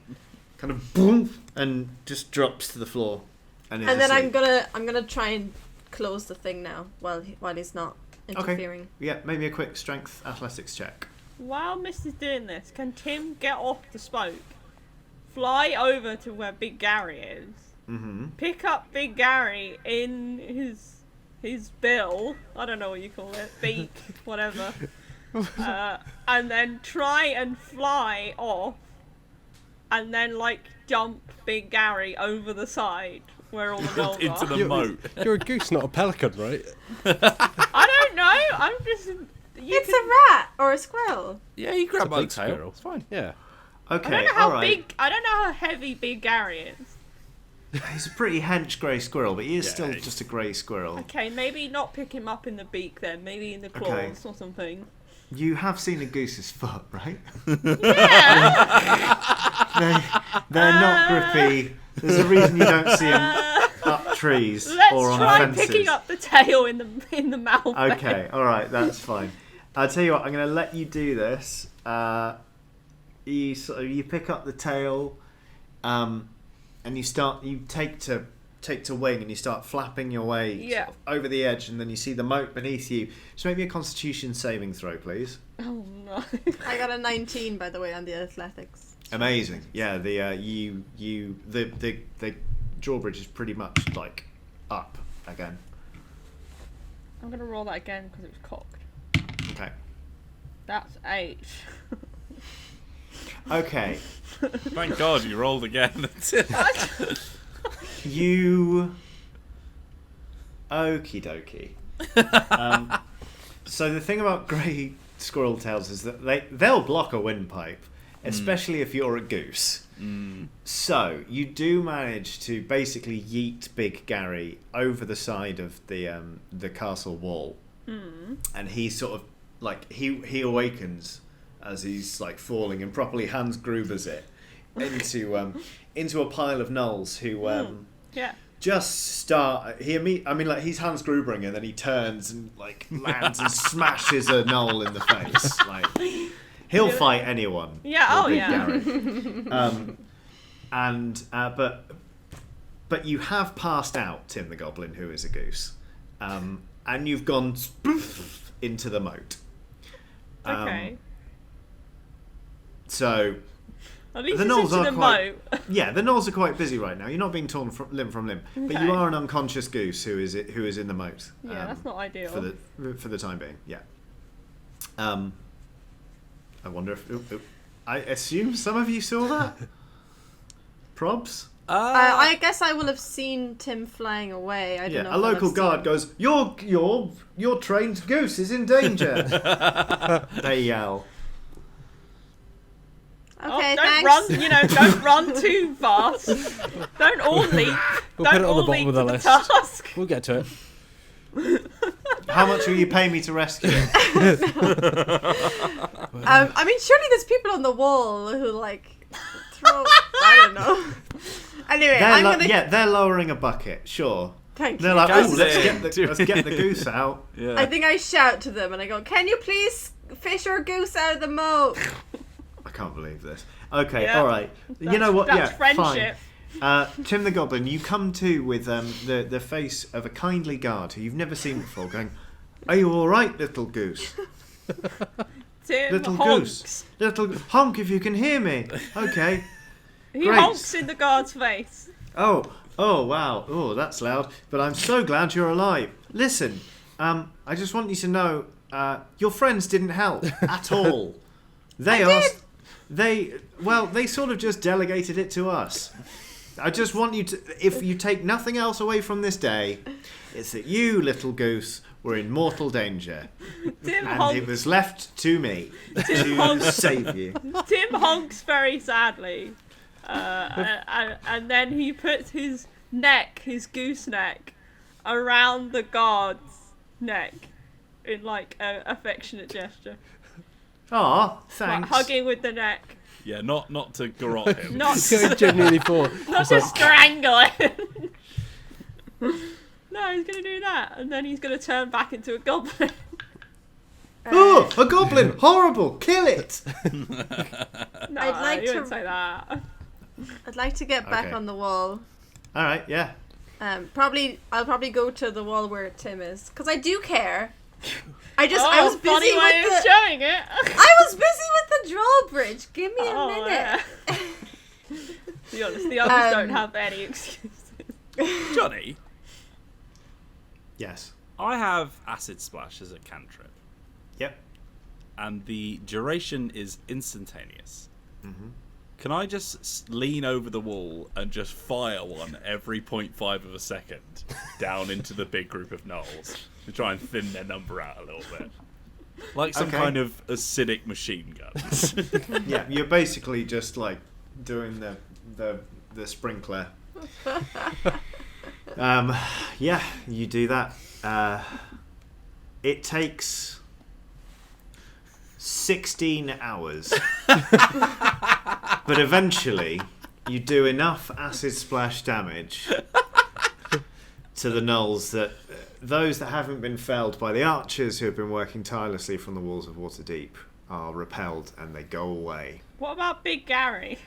kind of boom and just drops to the floor. And And then asleep. I'm gonna try and close the thing now while he's not interfering. Yeah, maybe a quick strength athletics check. while Mister's doing this, can Tim get off the smoke, fly over to where Big Gary is, pick up Big Gary in his bill, I don't know what you call it, beak, whatever, and then try and fly off, and then like dump Big Gary over the side where all the gnolls Into are. the moat. You're a goose, not a pelican, right? I don't know. I'm just. It's a rat or a squirrel. Yeah, you grab a my big tail. squirrel. It's fine. Yeah. Okay, I don't know how all right. big. I don't know how heavy Big Gary is. He's a pretty hench grey squirrel, but he is Yeah. still just a grey squirrel. Okay, maybe not pick him up in the beak then. Maybe in the claws Okay. or something. You have seen a goose's foot, right? Yeah. They're not grippy. There's a reason you don't see them up trees Let's or on try fences. picking up the tail in the mouth. then. Okay, all right, that's fine. I'll tell you what. I'm going to let you do this. You pick up the tail, and you take to wing, and you start flapping your way Yeah. sort of over the edge, and then you see the moat beneath you. Just make me a Constitution saving throw, please. Oh no. I got a 19, by the way, on the athletics. Amazing. Yeah, the drawbridge is pretty much like up again. I'm gonna roll that again because it was cocked. Okay. That's 8. Okay. Thank God you rolled again. You. Okie dokie. So the thing about grey squirrel tails is that they'll block a windpipe, especially if you're a goose. So you do manage to basically yeet Big Gary over the side of the castle wall, and he sort of like he awakens as he's like falling and properly Hans Grubers it into a pile of gnolls who Yeah. just start. He's Hans Grubering, and then he turns and like lands and smashes a gnoll in the face. Like he'll fight anyone. Yeah. or Oh Big yeah. Gary. But you have passed out Tim the Goblin, who is a goose, and you've gone spoof into the moat. Okay. So At least the it's gnolls into are the quite- moat. yeah, the gnolls are quite busy right now. You're not being torn from limb, but Okay. you are an unconscious goose who is in the moat. Yeah, that's not ideal. for the time being. Yeah. I wonder if I assume some of you saw that. Probs. I guess I will have seen Tim flying away. I don't know. A local guard goes, "Your trained goose is in danger." They yell. Okay, don't thanks. run. Don't run too fast. Don't all leap. We'll don't put it on all the bottom leap of the to list. task. We'll get to it. How much will you pay me to rescue it? I mean, surely there's people on the wall who like throw. I don't know. Anyway, They're lowering a bucket. Sure. Thank They're you. like, That's "Oh, let's it. get the goose out." Yeah. I think I shout to them and I go, "Can you please fish our goose out of the moat?" I can't believe this. Okay, Yeah. all right. You know what? That's Yeah, friendship. fine. Tim the Goblin, you come to with the face of a kindly guard who you've never seen before, going, "Are you all right, little goose? Tim Little honks. goose, little honk if you can hear me." Okay. He Great. honks in the guard's face. Oh, wow. Oh, that's loud. But I'm so glad you're alive. Listen, I just want you to know, your friends didn't help at all. They sort of just delegated it to us. I just want you to, if you take nothing else away from this day, it's that you, little goose, were in mortal danger. Tim And honks. it was left to me to honks. save you. Tim honks very sadly. And then he puts his goose neck, around the guard's neck in like an affectionate gesture. Aw, Like thanks. hugging with the neck. Yeah, not to garrot him. Not, Going genuinely for. not to strangle him. No, he's going to do that. And then he's going to turn back into a goblin. Oh, a goblin! Horrible! Kill it! No, I'd like you to- wouldn't say that. I'd like to get back Okay. on the wall. All right, yeah. I'll probably go to the wall where Tim is, because I do care. I was busy funny way with of showing it. I was busy with the drawbridge. Give me a minute. Yeah. To be honest, the others don't have any excuses. Johnny, Yes. I have Acid Splash as a cantrip, Yep. and the duration is instantaneous. Mm-hmm. Can I just lean over the wall and just fire one every 0.5 of a second down into the big group of gnolls to try and thin their number out a little bit? Like some Okay. kind of acidic machine gun. Yeah, you're basically just like doing the sprinkler. Yeah, you do that. It takes 16 hours. But eventually, you do enough acid splash damage to the gnolls that those that haven't been felled by the archers who have been working tirelessly from the walls of Waterdeep are repelled and they go away. What about Big Gary?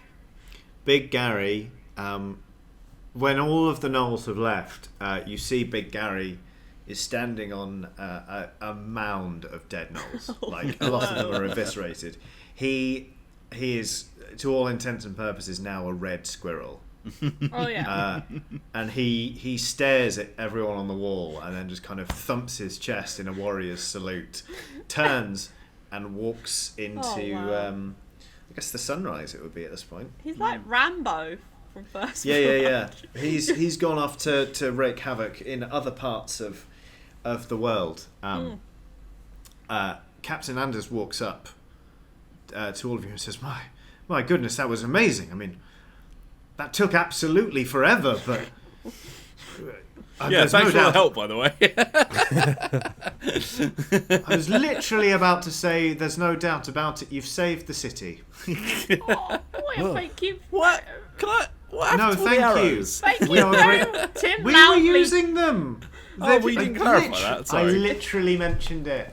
Big Gary, when all of the gnolls have left, you see Big Gary is standing on a mound of dead gnolls. Like, a lot of them are eviscerated. He is, to all intents and purposes, now a red squirrel. Oh yeah. And he stares at everyone on the wall and then just kind of thumps his chest in a warrior's salute, turns and walks into, wow. I guess the sunrise it would be at this point. He's like Rambo from First Yeah. Blood. He's gone off to wreak havoc in other parts of the world. Captain Anders walks up to all of you and says, My goodness, that was amazing. I mean, that took absolutely forever, but Yeah, there's thanks for no the doubt. help, by the way. I was literally about to say, there's no doubt about it. You've saved the city. Oh, boy, thank you. What? Can I? What No, happened to thank the you. arrows? Thank We you are very great. much, Tim. We were loudly. using them. Oh, we didn't clarify that. I Sorry. literally mentioned it.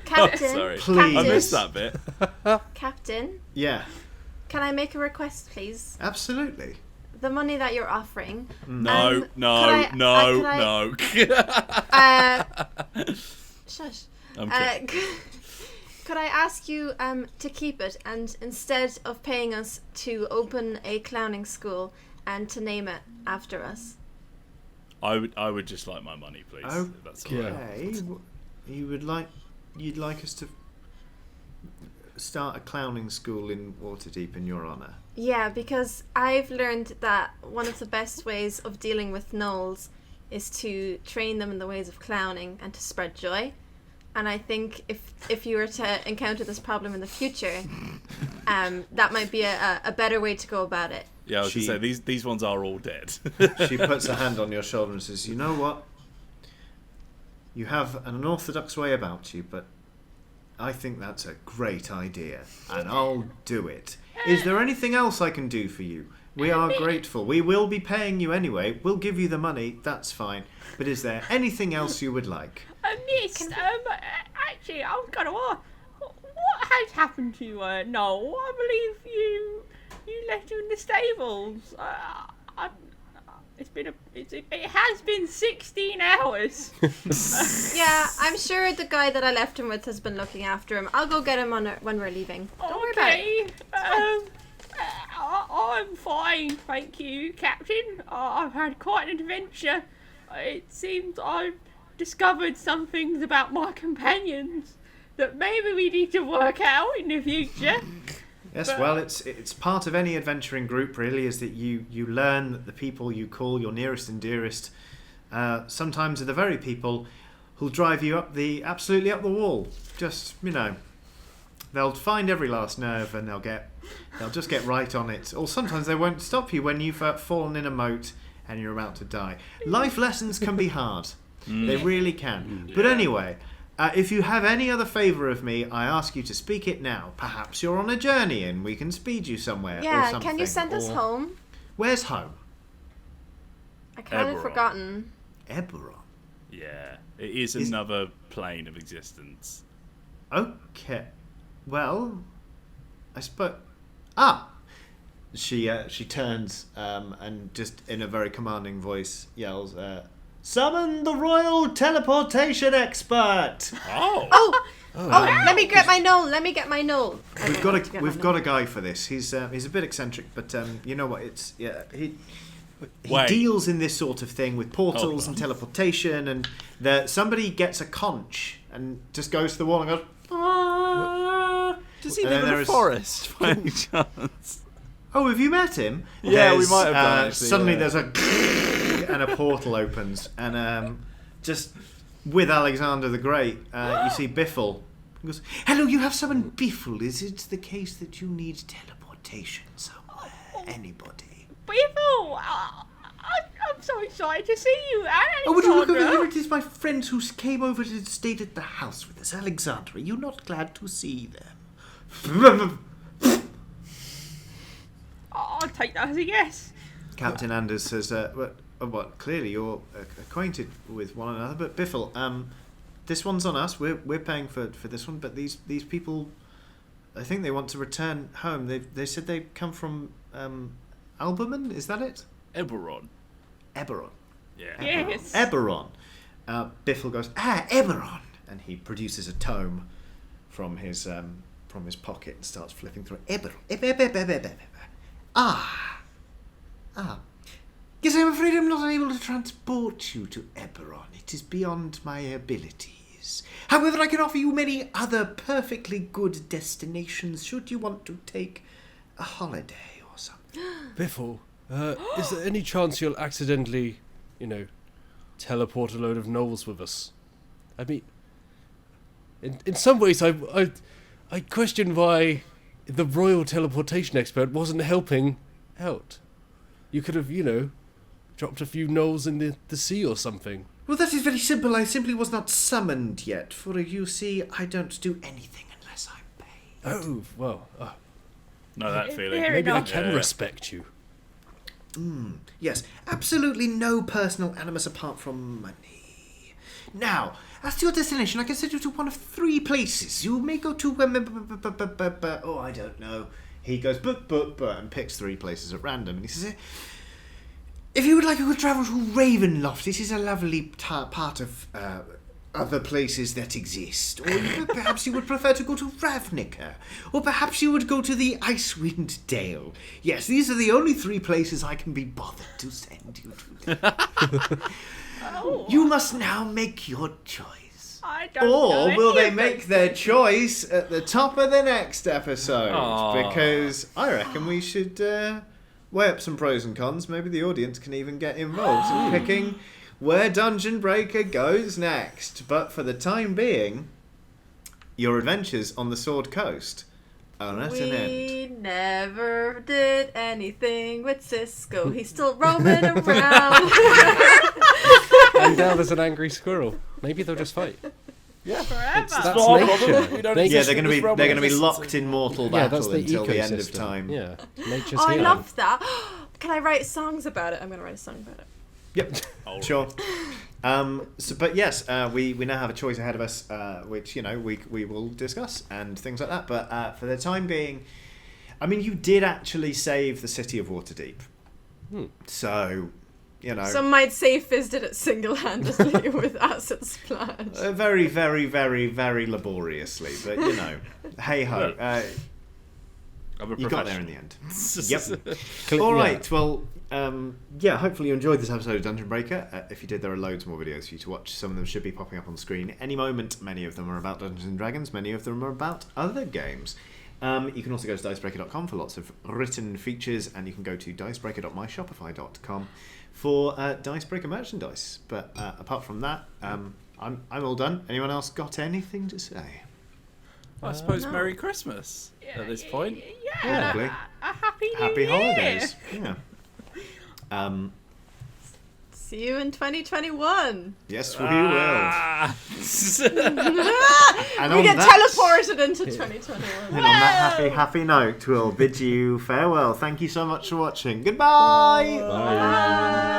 Captain, Oh, sorry. Please. I missed that bit. Captain, Yeah, can I make a request, please? absolutely. The money that you're offering. No, could I- no. Shush. I'm kidding. Could I ask you to keep it, and instead of paying us to open a clowning school and to name it after us? I would just like my money, please. Oh, if that's all right. Okay, you'd like us to start a clowning school in Waterdeep in your honour? Yeah, because I've learned that one of the best ways of dealing with gnolls is to train them in the ways of clowning and to spread joy. And I think if you were to encounter this problem in the future, that might be a better way to go about it. Yeah, I was going to say, these ones are all dead. She puts her hand on your shoulder and says, you know what? You have an unorthodox way about you, but I think that's a great idea, and I'll do it. Is there anything else I can do for you? We are grateful. We will be paying you anyway. We'll give you the money, that's fine. But is there anything else you would like? Miss, actually, I was going to ask, what has happened to Noel? I believe you left him in the stables. It has been 16 hours. Yeah, I'm sure the guy that I left him with has been looking after him. I'll go get him when we're leaving. Don't worry about it. Okay. I'm fine, thank you, Captain. I've had quite an adventure. It seems I've discovered some things about my companions that maybe we need to work out in the future. Yes, well, it's part of any adventuring group, really, is that you learn that the people you call your nearest and dearest sometimes are the very people who'll drive you absolutely up the wall. Just, they'll find every last nerve and they'll just get right on it. Or sometimes they won't stop you when you've fallen in a moat and you're about to die. Life lessons can be hard. They really can. But anyway, if you have any other favour of me, I ask you to speak it now. Perhaps you're on a journey and we can speed you somewhere or Yeah, something. can you send us Or- home? Where's home? I kind of Eberron. forgotten. Eberron. Yeah, it is another plane of existence. Okay. Well, I suppose... She turns and just in a very commanding voice yells, Summon the royal teleportation expert. Oh. Let me get my knoll. We've got a guy for this. He's a bit eccentric, but you know what? He deals in this sort of thing with portals and teleportation, and somebody gets a conch and just goes to the wall and goes. Does he live in a forest by any chance? Oh, have you met him? Yeah, we might have done, actually, suddenly yeah. there's a and a portal opens, and just with Alexander the Great, you see Biffle. He goes, "Hello, you have summoned Biffle. Is it the case that you need teleportation somewhere? Anybody?" Biffle, I'm so excited to see you, Oh, would you look over Alexandra. here? It is my friends who came over to stay at the house with us. Alexandra, are you not glad to see them? I'll take that as a yes. Captain Anders says, "What? Clearly you're acquainted with one another, but Biffle, this one's on us. We're paying for this one, but these people, I think they want to return home. They said they come from Alberman. Is that it? Eberron. Eberron. Yeah. Yes. Eberron. Biffle goes, Eberron, and he produces a tome from his pocket and starts flipping through it. Eberron. Yes, I'm afraid I'm not able to transport you to Eberron. It is beyond my abilities. However, I can offer you many other perfectly good destinations should you want to take a holiday or something. Biffle, is there any chance you'll accidentally, teleport a load of gnolls with us? I mean, in some ways, I question why the royal teleportation expert wasn't helping out. You could have, dropped a few gnolls in the sea or something. Well, that is very simple. I simply was not summoned yet, for you see, I don't do anything unless I'm paid. Oh, well, Know that feeling. Fair maybe I enough. can respect you. Yes, absolutely no personal animus apart from money. Now, as to your destination, I can send you to one of 3 places. You may go to... oh, I don't know. He goes, and picks 3 places at random. And he says, if you would like, you could travel to Ravenloft. This is a lovely part of other places that exist. Or perhaps you would prefer to go to Ravnica. Or perhaps you would go to the Icewind Dale. Yes, these are the only 3 places I can be bothered to send you to. You must now make your choice. I don't know Or any will they of make those their things. choice at the top of the next episode? Aw. Because I reckon we should weigh up some pros and cons. Maybe the audience can even get involved in picking where Dungeonbreaker goes next. But for the time being, your adventures on the Sword Coast are at an end. We never did anything with Cisco. He's still roaming around. And now there's an angry squirrel. Maybe they'll just fight. Forever. That's not a nature. problem. We don't Nature- Yeah, exist they're going in this to realm be of locked in mortal Yeah, that's battle the until the end of ecosystem. time. Yeah, nature's Oh, I here. love that. Can I write songs about it? I'm going to write a song about it. Yep, All sure. But yes, we now have a choice ahead of us, which we will discuss and things like that. But for the time being, I mean, you did actually save the city of Waterdeep, so Some might say Fizz did it single-handedly with acid splash. very, very, very, very laboriously. But hey ho, I'm a you got there in professional. the end. Yep. Click- All yeah. right. Well, hopefully you enjoyed this episode of Dungeonbreaker. If you did, there are loads more videos for you to watch. Some of them should be popping up on screen any moment. Many of them are about Dungeons and Dragons. Many of them are about other games. You can also go to dicebreaker.com for lots of written features, and you can go to dicebreaker.myshopify.com for Dicebreaker merchandise. But apart from that, I'm all done. Anyone else got anything to say? I suppose No. Merry Christmas at this point. Yeah. Probably. A happy New Happy Year. holidays. Yeah. See you in 2021. Yes, we will. Ah. And We on get that- teleported into 2021. And on that happy note, we'll bid you farewell. Thank you so much for watching. Goodbye. Bye.